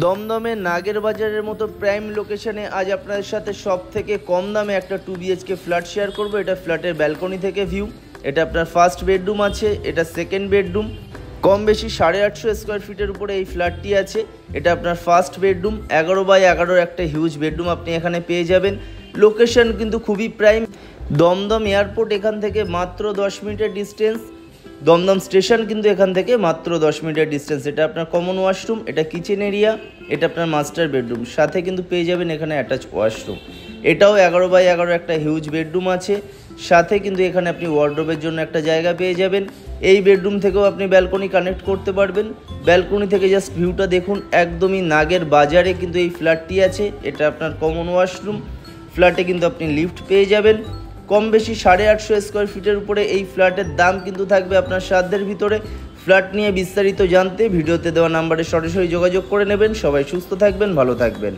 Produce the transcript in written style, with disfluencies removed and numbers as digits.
দমদমে নাগের বাজারের মতো প্রাইম লোকেশনে আজ আপনাদের সাথে সব থেকে কম দামে একটা 2 বিএইচকে ফ্ল্যাট শেয়ার করব। এটা ফ্ল্যাটের ব্যালকনি থেকে ভিউ। এটা আপনার ফার্স্ট বেডরুম আছে, এটা সেকেন্ড বেডরুম। কম বেশি 850 স্কোয়ার ফিটের উপরে এই ফ্ল্যাটটি আছে। এটা আপনার ফার্স্ট বেডরুম, 11x11 একটা হিউজ বেডরুম আপনি এখানে পেয়ে যাবেন। লোকেশন কিন্তু খুবই প্রাইম। দমদম এয়ারপোর্ট এখান থেকে মাত্র 10 মিনিটের ডিস্টেন্স। দমদম স্টেশন কিন্তু এখান থেকে মাত্র 10 মিনিটের ডিস্টেন্স। এটা আপনার কমন ওয়াশরুম, এটা কিচেন এরিয়া, এটা আপনার মাস্টার বেডরুম, সাথে কিন্তু পেয়ে যাবেন এখানে অ্যাটাচ ওয়াশরুম। এটাও 11x11 একটা হিউজ বেডরুম আছে, সাথে কিন্তু এখানে আপনি ওয়ার্ডরোবের জন্য একটা জায়গা পেয়ে যাবেন। এই বেডরুম থেকেও আপনি ব্যালকনি কানেক্ট করতে পারবেন। ব্যালকনি থেকে জাস্ট ভিউটা দেখুন, একদমই নাগের বাজারে কিন্তু এই ফ্ল্যাটটি আছে। এটা আপনার কমন ওয়াশরুম। ফ্ল্যাটে কিন্তু আপনি লিফট পেয়ে যাবেন। কম বেশি 850 স্কোয়ার ফিটের উপরে এই ফ্ল্যাটের দাম কিন্তু থাকবে আপনার সাধ্যের ভিতরে। ফ্ল্যাট নিয়ে বিস্তারিত জানতে ভিডিওতে দেওয়া নাম্বারে সরাসরি যোগাযোগ করে নেবেন। সবাই সুস্থ থাকবেন, ভালো থাকবেন।